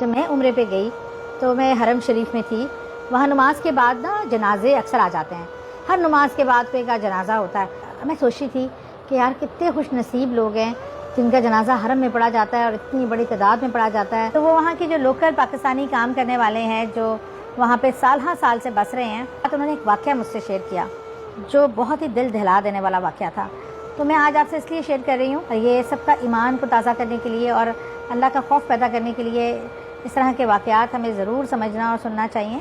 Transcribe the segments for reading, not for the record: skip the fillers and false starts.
جب میں عمرے پہ گئی تو میں حرم شریف میں تھی. وہاں نماز کے بعد نا جنازے اکثر آ جاتے ہیں. ہر نماز کے بعد کوئی کا جنازہ ہوتا ہے. میں سوچی تھی کہ یار کتنے خوش نصیب لوگ ہیں جن کا جنازہ حرم میں پڑھا جاتا ہے اور اتنی بڑی تعداد میں پڑھا جاتا ہے. تو وہ وہاں کے جو لوکل پاکستانی کام کرنے والے ہیں جو وہاں پہ سال ہر سال سے بس رہے ہیں, تو انہوں نے ایک واقعہ مجھ سے شیئر کیا جو بہت ہی دل دہلا دینے والا واقعہ تھا. تو میں آج آپ سے اس لیے شیئر کر رہی ہوں, یہ سب کا ایمان کو تازہ کرنے کے لیے اور اللہ کا خوف پیدا کرنے کے لیے اس طرح کے واقعات ہمیں ضرور سمجھنا اور سننا چاہیے.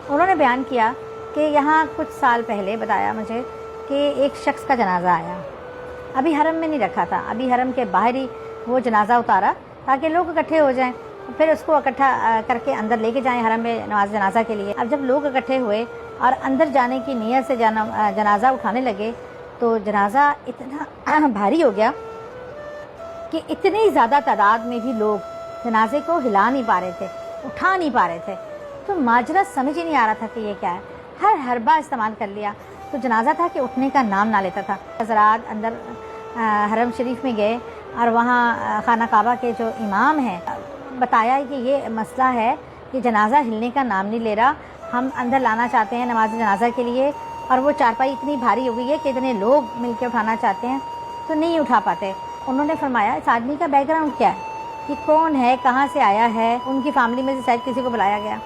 انہوں نے بیان کیا کہ یہاں کچھ سال پہلے بتایا مجھے کہ ایک شخص کا جنازہ آیا. ابھی حرم میں نہیں رکھا تھا, ابھی حرم کے باہر ہی وہ جنازہ اتارا تاکہ لوگ اکٹھے ہو جائیں, پھر اس کو اکٹھا کر کے اندر لے کے جائیں حرم میں نماز جنازہ کے لیے. اب جب لوگ اکٹھے ہوئے اور اندر جانے کی نیت سے جنازہ اٹھانے لگے تو جنازہ اتنا بھاری ہو گیا کہ اتنی زیادہ تعداد میں بھی لوگ جنازے کو ہلا نہیں پا رہے تھے, اٹھا نہیں پا رہے تھے. تو ماجرا سمجھ ہی نہیں آ رہا تھا کہ یہ کیا ہے. ہر حربہ استعمال کر لیا. تو جنازہ تھا کہ اٹھنے کا نام نہ لیتا تھا. حضرات اندر حرم شریف میں گئے اور وہاں خانہ کعبہ کے جو امام ہیں بتایا کہ یہ مسئلہ ہے کہ جنازہ ہلنے کا نام نہیں لے رہا, ہم اندر لانا چاہتے ہیں نماز جنازہ کے لیے, اور وہ چارپائی اتنی بھاری ہو گئی ہے کہ اتنے لوگ مل کے اٹھانا چاہتے ہیں تو نہیں اٹھا پاتے. انہوں نے فرمایا اس آدمی کا بیک گراؤنڈ کیا ہے, یہ کون ہے, کہاں سے آیا ہے. ان کی فیملی میں سے شاید کسی کو بلایا گیا.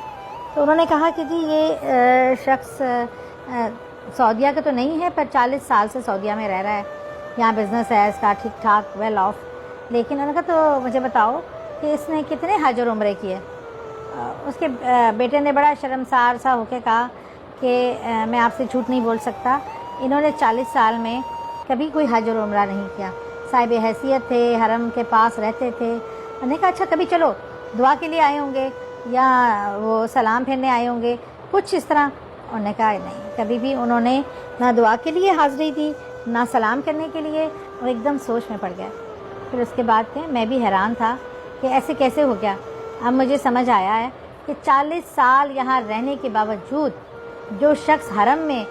تو انہوں نے کہا کہ جی یہ شخص سعودیہ کا تو نہیں ہے پر 40 سال سے سعودیہ میں رہ رہا ہے, یہاں بزنس ہے اس کا ٹھیک ٹھاک ویل آف. لیکن انہوں نے کہا تو مجھے بتاؤ کہ اس نے کتنے حج اور عمرے کیے. اس کے بیٹے نے بڑا شرمسار سا ہو کے کہا کہ میں آپ سے جھوٹ نہیں بول سکتا, انہوں نے 40 سال میں کبھی کوئی حج اور عمرہ نہیں کیا. صاحب حیثیت تھے, حرم کے پاس رہتے تھے. انہوں نے کہا اچھا کبھی چلو دعا کے لیے آئے ہوں گے یا وہ سلام پھیرنے آئے ہوں گے کچھ اس طرح. انہوں نے کہا نہیں, کبھی بھی انہوں نے نہ دعا کے لیے حاضری دی نہ سلام کرنے کے لیے. اور ایک دم سوچ میں پڑ گیا. پھر اس کے بعد میں بھی حیران تھا کہ ایسے کیسے ہو گیا. اب مجھے سمجھ آیا ہے کہ 40 سال یہاں رہنے کے باوجود جو شخص حرم میں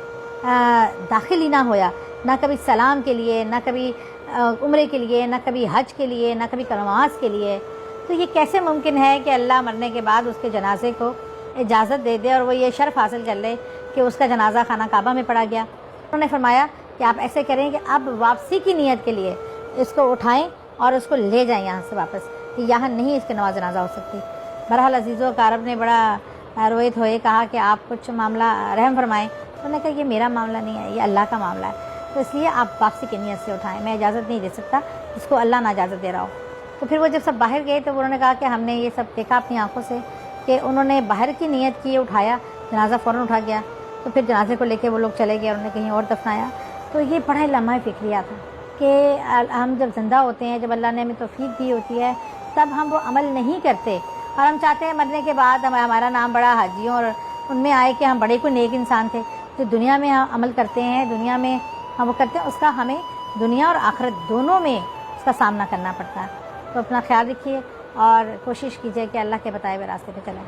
داخل ہی نہ ہویا, نہ کبھی سلام کے لیے, نہ کبھی عمرے کے لیے, نہ کبھی حج کے لیے, نہ کبھی نماز کے لیے, تو یہ کیسے ممکن ہے کہ اللہ مرنے کے بعد اس کے جنازے کو اجازت دے دے اور وہ یہ شرف حاصل کر لے کہ اس کا جنازہ خانہ کعبہ میں پڑھا گیا. انہوں نے فرمایا کہ آپ ایسے کریں کہ اب واپسی کی نیت کے لیے اس کو اٹھائیں اور اس کو لے جائیں یہاں سے واپس, کہ یہاں نہیں اس کی نماز جنازہ ہو سکتی. بہرحال عزیز و اقارب نے بڑا رویت ہوئے کہا کہ آپ کچھ معاملہ رحم فرمائیں. انہوں نے کہا یہ میرا معاملہ نہیں ہے, یہ اللہ کا معاملہ ہے, تو اس لیے آپ واپسی کی نیت سے اٹھائیں, میں اجازت نہیں دے سکتا جس کو اللہ نہ اجازت دے رہا ہو. تو پھر وہ جب سب باہر گئے تو انہوں نے کہا کہ ہم نے یہ سب دیکھا اپنی آنکھوں سے کہ انہوں نے باہر کی نیت کی, اٹھایا, جنازہ فوراً اٹھا گیا. تو پھر جنازے کو لے کے وہ لوگ چلے گئے, انہوں نے کہیں اور دفنایا. تو یہ بڑا لمحہ فکریہ تھا کہ ہم جب زندہ ہوتے ہیں, جب اللہ نے ہمیں توفیق دی ہوتی ہے, تب ہم وہ عمل نہیں کرتے اور ہم چاہتے ہیں مرنے کے بعد ہمارا نام بڑا حاجیوں اور ان میں آئے کہ ہم بڑے کوئی نیک انسان تھے. جو دنیا میں ہم عمل کرتے ہیں, دنیا میں ہم وہ کرتے ہیں, اس کا ہمیں دنیا اور آخرت دونوں میں اس کا سامنا کرنا پڑتا ہے. تو اپنا خیال رکھیے اور کوشش کیجیے کہ اللہ کے بتائے ہوئے راستے پہ چلیں.